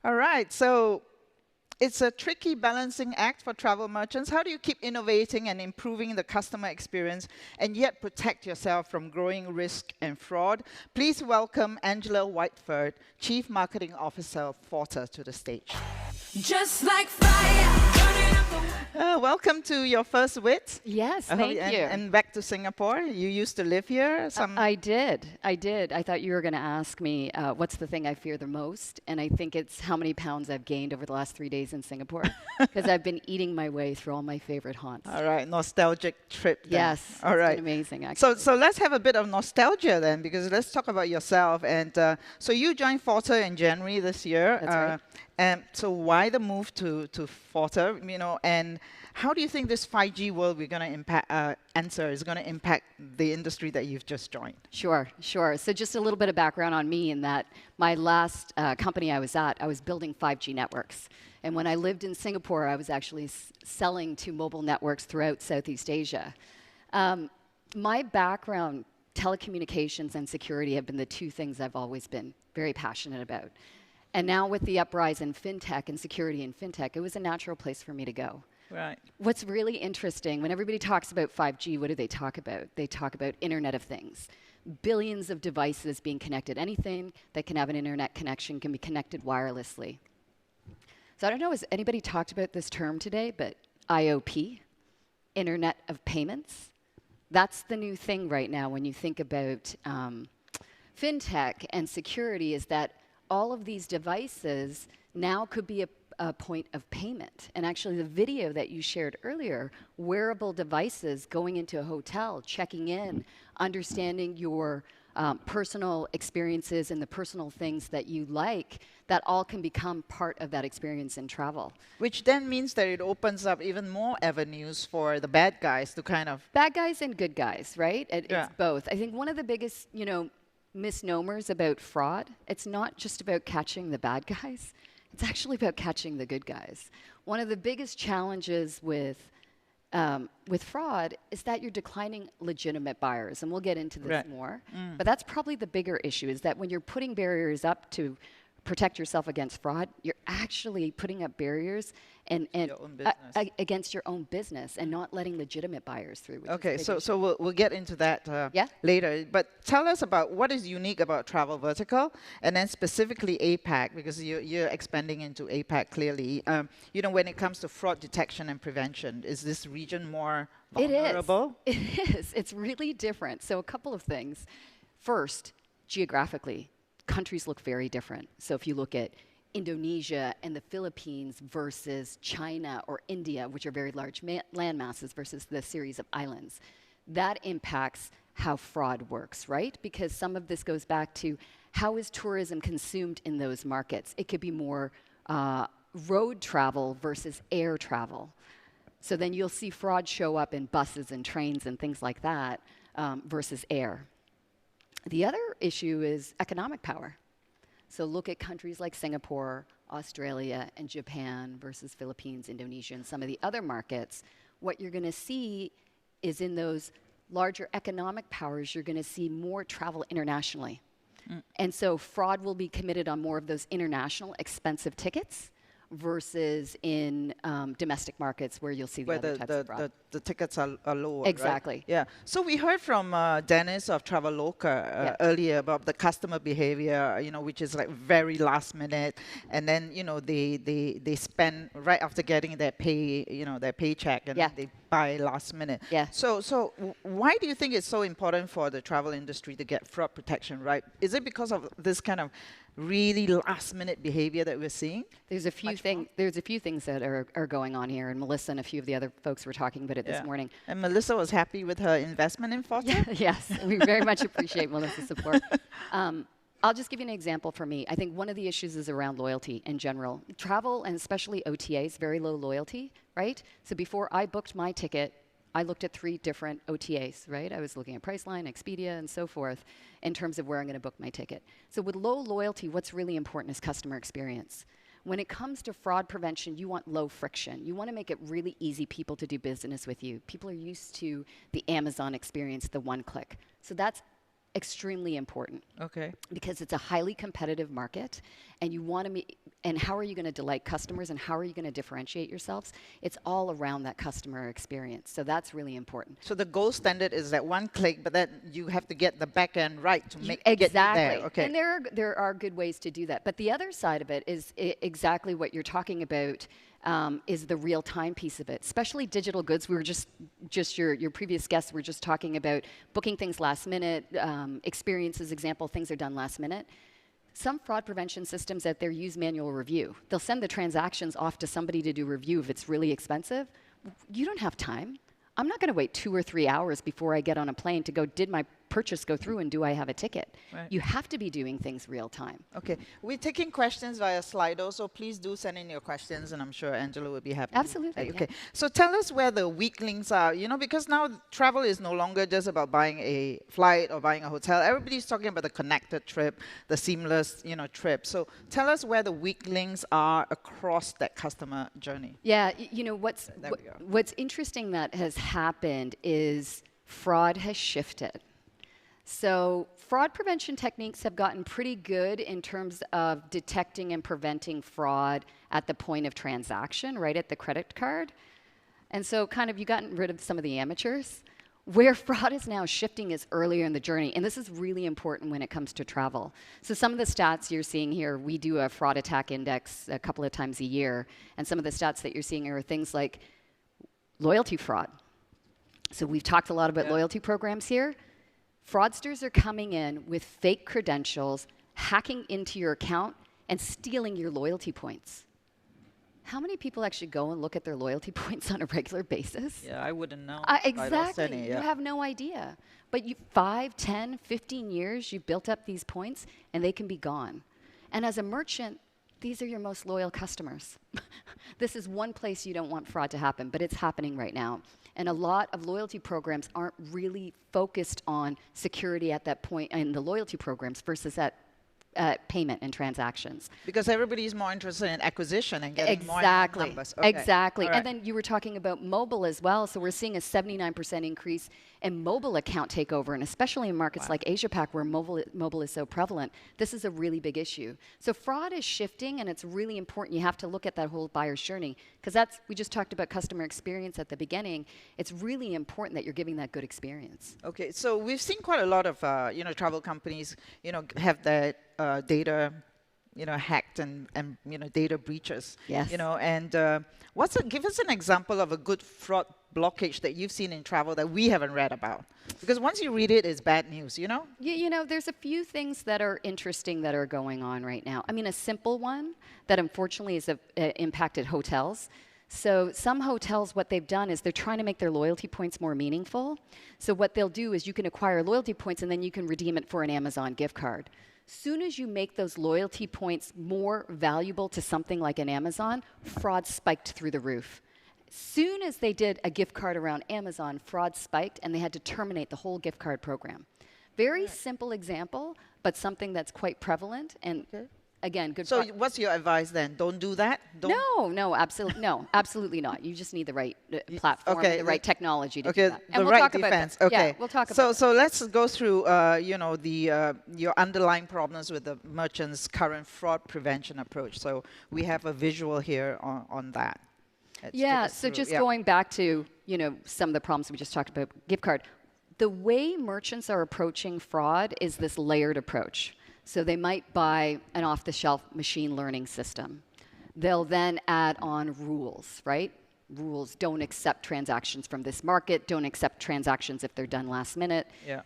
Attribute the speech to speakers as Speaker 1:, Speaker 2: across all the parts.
Speaker 1: All right. So it's a tricky balancing act for travel merchants. How do you keep innovating and improving the customer experience and yet protect yourself from growing risk and fraud? Please welcome Angela Whiteford, Chief Marketing Officer of Forta, to the stage.
Speaker 2: Just like fire, burning up the
Speaker 1: Welcome to your first WiT.
Speaker 3: Yes, thank you.
Speaker 1: And back to Singapore. You used to live here?
Speaker 3: I did. I thought you were going to ask me what's the thing I fear the most, and I think it's how many pounds I've gained over the last 3 days in Singapore, because I've been eating my way through all my favorite haunts.
Speaker 1: All right, nostalgic trip then.
Speaker 3: Yes,
Speaker 1: all right.
Speaker 3: It's been amazing, actually.
Speaker 1: So let's have a bit of nostalgia then, because let's talk about yourself. And so you joined Forta in January this year.
Speaker 3: That's right.
Speaker 1: And so why the move to Forta, and how do you think this 5G world we're going to enter is going to impact the industry that you've just joined?
Speaker 3: Sure. So just a little bit of background on me in that my last company I was at, I was building 5G networks. And when I lived in Singapore, I was actually selling to mobile networks throughout Southeast Asia. My background, telecommunications and security, have been the two things I've always been very passionate about. And now with the uprise in fintech and security in fintech, it was a natural place for me to go.
Speaker 1: Right.
Speaker 3: What's really interesting, when everybody talks about 5G, what do they talk about? They talk about Internet of Things. Billions of devices being connected. Anything that can have an internet connection can be connected wirelessly. So I don't know, has anybody talked about this term today, but IOP, Internet of Payments? That's the new thing right now when you think about fintech and security, is that all of these devices now could be a point of payment. And actually the video that you shared earlier, wearable devices going into a hotel, checking in, understanding your personal experiences and the personal things that you like, that all can become part of that experience in travel.
Speaker 1: Which then means that it opens up even more avenues for the bad guys to kind of...
Speaker 3: Bad guys and good guys, right? It's both. I think one of the biggest, misnomers about fraud, it's not just about catching the bad guys, it's actually about catching the good guys. One of the biggest challenges with fraud is that you're declining legitimate buyers, and we'll get into this more. But that's probably the bigger issue, is that when you're putting barriers up to protect yourself against fraud, you're actually putting up barriers and against your own business and not letting legitimate buyers through.
Speaker 1: Okay, so we'll get into that later. But tell us about what is unique about travel vertical, and then specifically APAC, because you're expanding into APAC clearly. When it comes to fraud detection and prevention, is this region more vulnerable?
Speaker 3: It is. It's really different. So a couple of things. First, geographically, countries look very different. So if you look at Indonesia and the Philippines versus China or India, which are very large land masses, versus the series of islands, that impacts how fraud works, right? Because some of this goes back to how is tourism consumed in those markets. It could be more road travel versus air travel. So then you'll see fraud show up in buses and trains and things like that versus air. The other issue is economic power. So look at countries like Singapore, Australia, and Japan versus Philippines, Indonesia, and some of the other markets. What you're going to see is in those larger economic powers, you're going to see more travel internationally. And so fraud will be committed on more of those international expensive tickets versus in domestic markets where you'll see the other types of fraud.
Speaker 1: The tickets are lower,
Speaker 3: exactly.
Speaker 1: Right? Yeah. So we heard from Dennis of Traveloka earlier about the customer behavior, which is like very last minute, and then they spend right after getting their their paycheck, and they buy last minute.
Speaker 3: Yeah.
Speaker 1: So why do you think it's so important for the travel industry to get fraud protection right? Is it because of this kind of really last minute behavior that we're seeing?
Speaker 3: There's a few things that are going on here, and Melissa and a few of the other folks were talking about it this morning.
Speaker 1: And Melissa was happy with her investment in Forta?
Speaker 3: Yes, we very much appreciate Melissa's support. I'll just give you an example for me. I think one of the issues is around loyalty in general. Travel, and especially OTAs, very low loyalty, right? So before I booked my ticket, I looked at 3 different OTAs, right? I was looking at Priceline, Expedia, and so forth in terms of where I'm going to book my ticket. So with low loyalty, what's really important is customer experience. When it comes to fraud prevention, you want low friction. You want to make it really easy people to do business with you. People are used to the Amazon experience, the one click. So that's extremely important.
Speaker 1: Okay.
Speaker 3: Because it's a highly competitive market, and you want to and how are you going to delight customers and how are you going to differentiate yourselves? It's all around that customer experience. So that's really important.
Speaker 1: So the gold standard is that one click, but then you have to get the back end right to make get you
Speaker 3: Exactly.
Speaker 1: there. Okay.
Speaker 3: And there are good ways to do that. But the other side of it is exactly what you're talking about. Is the real-time piece of it, especially digital goods. We were just your previous guests were just talking about booking things last minute, experiences, example, things are done last minute. Some fraud prevention systems out there use manual review. They'll send the transactions off to somebody to do review if it's really expensive. You don't have time. I'm not going to wait 2 or 3 hours before I get on a plane to go, did my purchase go through and do I have a ticket?
Speaker 1: Right.
Speaker 3: You have to be doing things real time.
Speaker 1: Okay, we're taking questions via Slido, so please do send in your questions, and I'm sure Angela will be happy.
Speaker 3: Absolutely,
Speaker 1: Okay,
Speaker 3: yeah.
Speaker 1: so tell us where the weak links are, you know, because now travel is no longer just about buying a flight or buying a hotel. Everybody's talking about the connected trip, the seamless, you know, trip. So tell us where the weak links are across that customer journey.
Speaker 3: Yeah, you know, what's
Speaker 1: There we go.
Speaker 3: what's interesting that has happened is fraud has shifted. So fraud prevention techniques have gotten pretty good in terms of detecting and preventing fraud at the point of transaction, right at the credit card. And so kind of you've gotten rid of some of the amateurs. Where fraud is now shifting is earlier in the journey, and this is really important when it comes to travel. So some of the stats you're seeing here, we do a fraud attack index a couple of times a year, and some of the stats that you're seeing here are things like loyalty fraud. So we've talked a lot about loyalty programs here. Fraudsters are coming in with fake credentials, hacking into your account, and stealing your loyalty points. How many people actually go and look at their loyalty points on a regular basis?
Speaker 1: Yeah, I wouldn't know.
Speaker 3: Exactly. You have no idea. But 5, 10, 15 years, you've built up these points, and they can be gone. And as a merchant, these are your most loyal customers. This is one place you don't want fraud to happen, but it's happening right now. And a lot of loyalty programs aren't really focused on security at that point in the loyalty programs versus at payment and transactions.
Speaker 1: Because everybody is more interested in acquisition and getting more numbers. Okay.
Speaker 3: Exactly.
Speaker 1: All right.
Speaker 3: And then you were talking about mobile as well. So we're seeing a 79% increase in mobile account takeover, and especially in markets like Asia Pac where mobile is so prevalent, this is a really big issue. So fraud is shifting, and it's really important. You have to look at that whole buyer's journey, because we just talked about customer experience at the beginning. It's really important that you're giving that good experience.
Speaker 1: Okay, so we've seen quite a lot of travel companies, have that data, hacked and data breaches.
Speaker 3: Yes.
Speaker 1: And give us an example of a good fraud blockage that you've seen in travel that we haven't read about? Because once you read it, it's bad news, you know?
Speaker 3: There's a few things that are interesting that are going on right now. I mean, a simple one that unfortunately has impacted hotels. So some hotels, what they've done is they're trying to make their loyalty points more meaningful. So what they'll do is you can acquire loyalty points and then you can redeem it for an Amazon gift card. Soon as you make those loyalty points more valuable to something like an Amazon, fraud spiked through the roof. Soon as they did a gift card around Amazon, fraud spiked and they had to terminate the whole gift card program. Very simple example, but something that's quite prevalent and again, good.
Speaker 1: So what's your advice then? Don't do that?
Speaker 3: No, absolutely not. You just need the right platform, the right technology to do that.
Speaker 1: And the right defense. Okay,
Speaker 3: yeah, we'll talk about
Speaker 1: So let's go through, your underlying problems with the merchant's current fraud prevention approach. So we have a visual here on that.
Speaker 3: So just going back to, some of the problems we just talked about, gift card. The way merchants are approaching fraud is this layered approach. So they might buy an off-the-shelf machine learning system. They'll then add on rules, right? Rules, don't accept transactions from this market, don't accept transactions if they're done last minute.
Speaker 1: Yeah.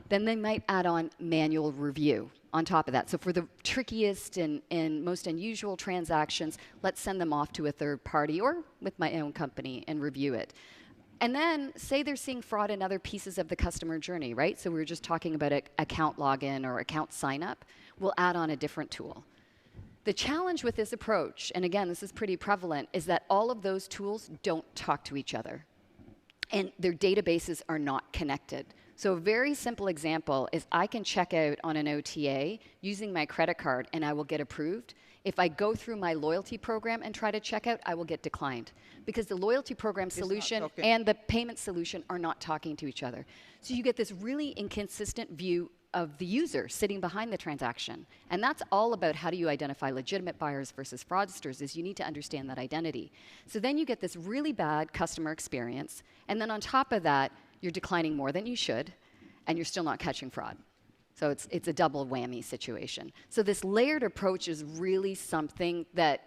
Speaker 3: Then they might add on manual review on top of that. So for the trickiest and most unusual transactions, let's send them off to a third party or with my own company and review it. And then say they're seeing fraud in other pieces of the customer journey, right? So we were just talking about account login or account sign up. We'll add on a different tool. The challenge with this approach, and again, this is pretty prevalent, is that all of those tools don't talk to each other. And their databases are not connected. So a very simple example is I can check out on an OTA using my credit card and I will get approved. If I go through my loyalty program and try to check out, I will get declined because the loyalty program solution and the payment solution are not talking to each other. So you get this really inconsistent view of the user sitting behind the transaction. And that's all about how do you identify legitimate buyers versus fraudsters, is you need to understand that identity. So then you get this really bad customer experience, and then on top of that, you're declining more than you should, and you're still not catching fraud. So it's a double whammy situation. So this layered approach is really something that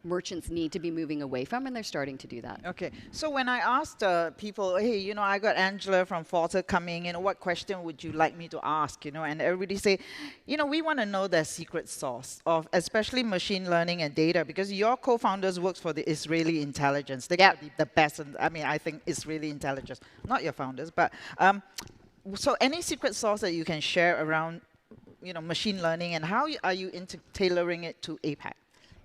Speaker 3: merchants need to be moving away from, and they're starting to do that.
Speaker 1: Okay, so when I asked people, hey, you know, I got Angela from Forza coming, you know, what question would you like me to ask, you know, and everybody say, you know, we want to know their secret sauce of especially machine learning and data, because your co-founders works for the Israeli intelligence. They got the best, and I mean, I think Israeli intelligence, not your founders, but so any secret sauce that you can share around, you know, machine learning, and how are you tailoring it to APAC?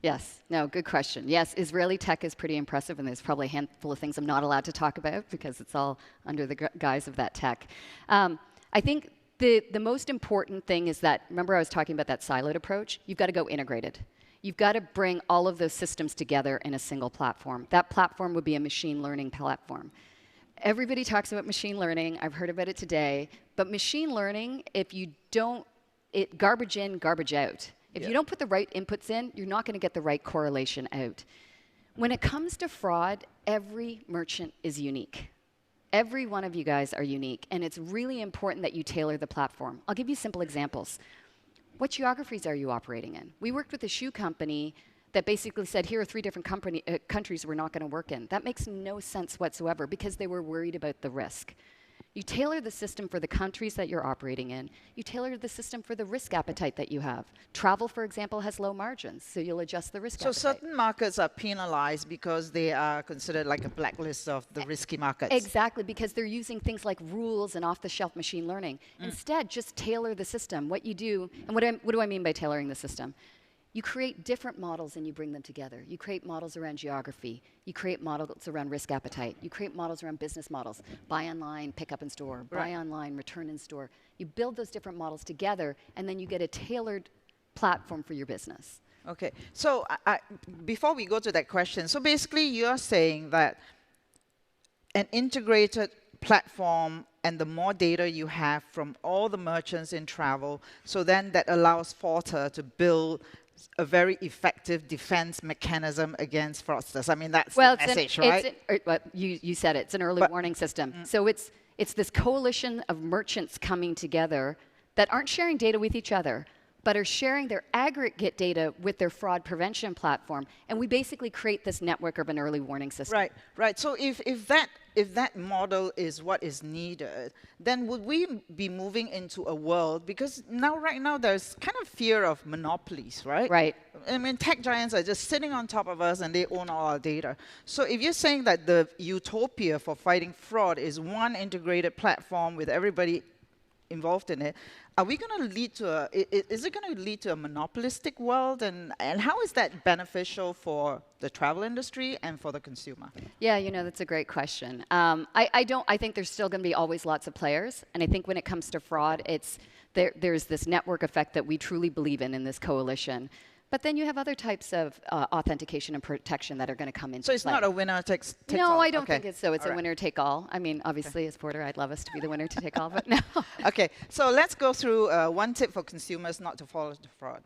Speaker 3: Yes, no, good question. Yes, Israeli tech is pretty impressive, and there's probably a handful of things I'm not allowed to talk about because it's all under the guise of that tech. I think the most important thing is that, remember I was talking about that siloed approach? You've got to go integrated. You've got to bring all of those systems together in a single platform. That platform would be a machine learning platform. Everybody talks about machine learning. I've heard about it today. But machine learning, if you don't, garbage in, garbage out. If you don't put the right inputs in, you're not going to get the right correlation out. When it comes to fraud, every merchant is unique. Every one of you guys are unique, and it's really important that you tailor the platform. I'll give you simple examples. What geographies are you operating in? We worked with a shoe company that basically said, here are 3 different countries we're not going to work in. That makes no sense whatsoever because they were worried about the risk. You tailor the system for the countries that you're operating in. You tailor the system for the risk appetite that you have. Travel, for example, has low margins, so you'll adjust the risk appetite.
Speaker 1: So certain markets are penalized because they are considered like a blacklist of the risky markets.
Speaker 3: Exactly, because they're using things like rules and off-the-shelf machine learning. Instead, just tailor the system. What you do, and what do I mean by tailoring the system? You create different models and you bring them together. You create models around geography. You create models around risk appetite. You create models around business models. Buy online, pick up in store. Buy online, return in store. You build those different models together, and then you get a tailored platform for your business.
Speaker 1: Okay, so before we go to that question, so basically you're saying that an integrated platform and the more data you have from all the merchants in travel, so then that allows Forza to build a very effective defense mechanism against fraudsters. I mean, that's the message, right?
Speaker 3: You said it. It's an early warning system. So it's this coalition of merchants coming together that aren't sharing data with each other, but are sharing their aggregate data with their fraud prevention platform. And we basically create this network of an early warning system.
Speaker 1: Right, right. So if that model is what is needed, then would we be moving into a world, because right now there's kind of fear of monopolies, right?
Speaker 3: Right.
Speaker 1: I mean, tech giants are just sitting on top of us and they own all our data. So if you're saying that the utopia for fighting fraud is one integrated platform with everybody involved in it, are we going to lead to is it going to lead to a monopolistic world? And how is that beneficial for the travel industry and for the consumer?
Speaker 3: Yeah, you know, that's a great question. I think there's still going to be always lots of players. And I think when it comes to fraud, there's this network effect that we truly believe in this coalition. But then you have other types of authentication and protection that are going to come into play. So
Speaker 1: it's not a winner takes all?
Speaker 3: No, I don't think it's so. It's a winner take all. I mean, obviously, as Porter, I'd love us to be the winner to take all, but no.
Speaker 1: Okay, so let's go through one tip for consumers not to fall into fraud.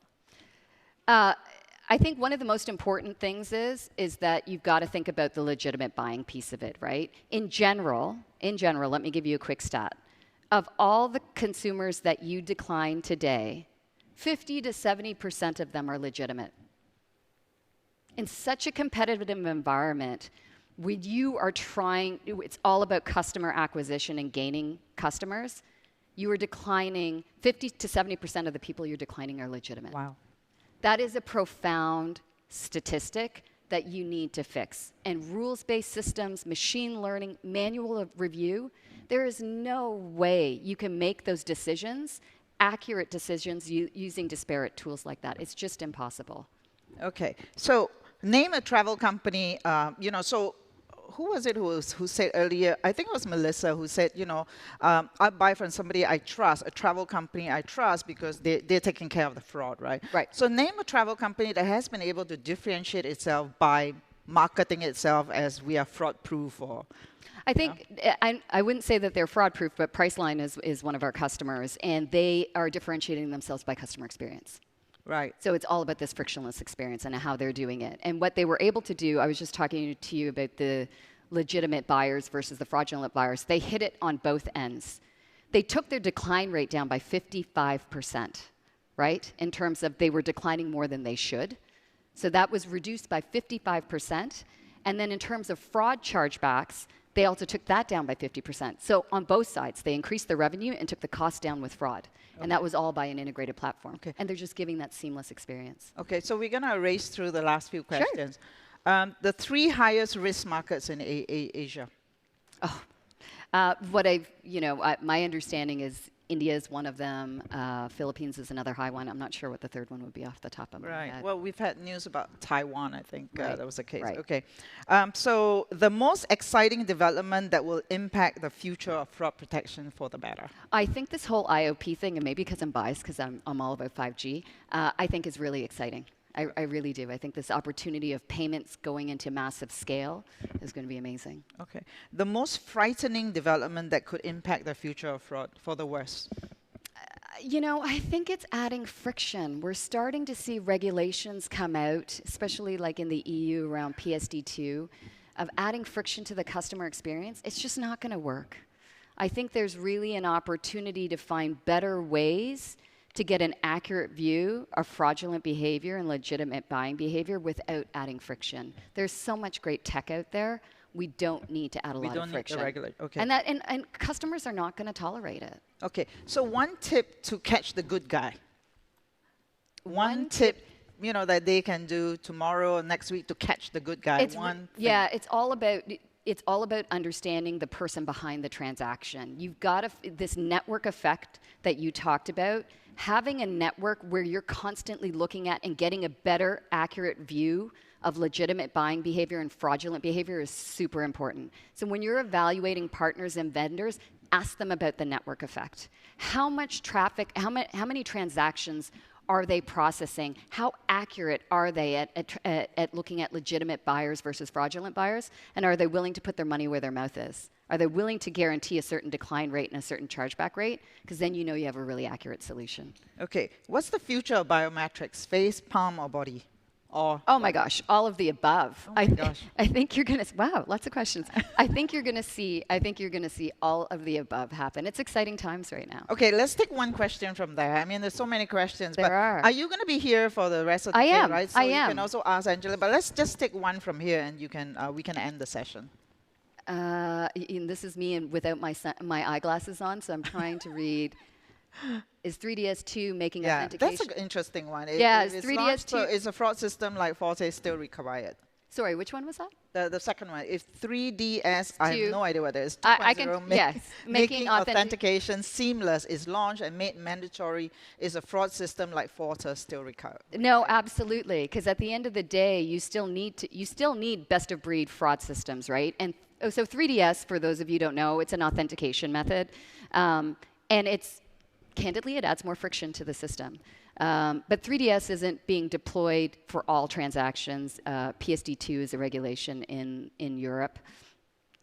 Speaker 3: I think one of the most important things is that you've got to think about the legitimate buying piece of it, right? In general, let me give you a quick stat. Of all the consumers that you decline today, 50 to 70% of them are legitimate. In such a competitive environment, when you are trying, it's all about customer acquisition and gaining customers, you are declining, 50 to 70% of the people you're declining are legitimate.
Speaker 1: Wow.
Speaker 3: That is a profound statistic that you need to fix. And rules-based systems, machine learning, manual review, there is no way you can make those decisions, accurate decisions using disparate tools like that. It's just impossible.
Speaker 1: Okay, so name a travel company, so who was it who said earlier, I think it was Melissa who said, I buy from somebody I trust, a travel company I trust because they're taking care of the fraud, right?
Speaker 3: Right.
Speaker 1: So name a travel company that has been able to differentiate itself by marketing itself as we are fraud-proof or...
Speaker 3: I think I wouldn't say that they're fraud-proof, but Priceline is one of our customers, and they are differentiating themselves by customer experience.
Speaker 1: Right.
Speaker 3: So it's all about this frictionless experience and how they're doing it. And what they were able to do, I was just talking to you about the legitimate buyers versus the fraudulent buyers. They hit it on both ends. They took their decline rate down by 55%, right? In terms of they were declining more than they should. So that was reduced by 55%. And then in terms of fraud chargebacks, they also took that down by 50%. So on both sides, they increased their revenue and took the cost down with fraud. Okay. And that was all by an integrated platform. Okay. And they're just giving that seamless experience.
Speaker 1: Okay, so we're going to race through the last few questions. Sure. The 3 highest risk markets in Asia.
Speaker 3: Oh, my understanding is India is one of them. Philippines is another high one. I'm not sure what the third one would be off the top of my head.
Speaker 1: Well, we've had news about Taiwan, I think. That was the case.
Speaker 3: Right.
Speaker 1: Okay. So the most exciting development that will impact the future of fraud protection for the better?
Speaker 3: I think this whole IOP thing, and maybe because I'm biased because I'm all about 5G, I think is really exciting. I really do. I think this opportunity of payments going into massive scale is going to be amazing.
Speaker 1: Okay. The most frightening development that could impact the future of fraud for the worst?
Speaker 3: I think it's adding friction. We're starting to see regulations come out, especially like in the EU around PSD2, of adding friction to the customer experience. It's just not going to work. I think there's really an opportunity to find better ways to get an accurate view of fraudulent behavior and legitimate buying behavior without adding friction. There's so much great tech out there. We don't need to add a lot of friction.
Speaker 1: We don't need to regulate. Okay.
Speaker 3: And customers are not going to tolerate it.
Speaker 1: Okay. So one tip to catch the good guy. One tip, that they can do tomorrow or next week to catch the good guy.
Speaker 3: Yeah, it's all about understanding the person behind the transaction. You've got this network effect that you talked about. Having a network where you're constantly looking at and getting a better, accurate view of legitimate buying behavior and fraudulent behavior is super important. So when you're evaluating partners and vendors, ask them about the network effect. How much traffic, how many transactions are they processing? How accurate are they at looking at legitimate buyers versus fraudulent buyers? And are they willing to put their money where their mouth is? Are they willing to guarantee a certain decline rate and a certain chargeback rate? Because then you have a really accurate solution.
Speaker 1: Okay. What's the future of biometrics? Face, palm, or body? Or
Speaker 3: oh my gosh, all of the above.
Speaker 1: Oh my gosh.
Speaker 3: I think you're going to, wow, lots of questions. I think you're going to see all of the above happen. It's exciting times right now.
Speaker 1: Okay, let's take one question from there. I mean, there's so many questions.
Speaker 3: There are.
Speaker 1: Are you going to be here for the rest of the day, right? So
Speaker 3: I am.
Speaker 1: You can also ask Angela, but let's just take one from here and we can end the session.
Speaker 3: And this is me and without my eyeglasses on, so I'm trying to read. Is 3DS2 making authentication?
Speaker 1: That's an interesting one.
Speaker 3: Is 3DS2...
Speaker 1: is a fraud system like Forte still required?
Speaker 3: Sorry, which one was that?
Speaker 1: The second one. If 3DS, I have no idea what it is.
Speaker 3: Making
Speaker 1: authentication seamless is launched and made mandatory. Is a fraud system like Forte still required?
Speaker 3: No, absolutely. Because at the end of the day, you still need best of breed fraud systems, right? And so 3DS, for those of you who don't know, it's an authentication method, and candidly, it adds more friction to the system. But 3DS isn't being deployed for all transactions. PSD2 is a regulation in Europe.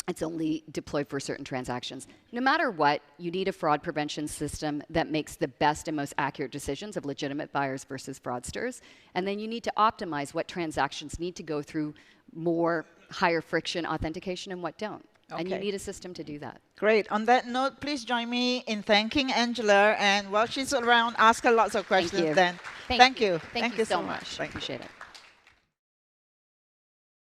Speaker 3: It's only deployed for certain transactions. No matter what, you need a fraud prevention system that makes the best and most accurate decisions of legitimate buyers versus fraudsters. And then you need to optimize what transactions need to go through more higher friction authentication and what don't. Okay. And you need a system to do that.
Speaker 1: Great. On that note, please join me in thanking Angela. And while she's around, ask her lots of questions then.
Speaker 3: Thank you.
Speaker 1: Thank you so much.
Speaker 3: I appreciate it.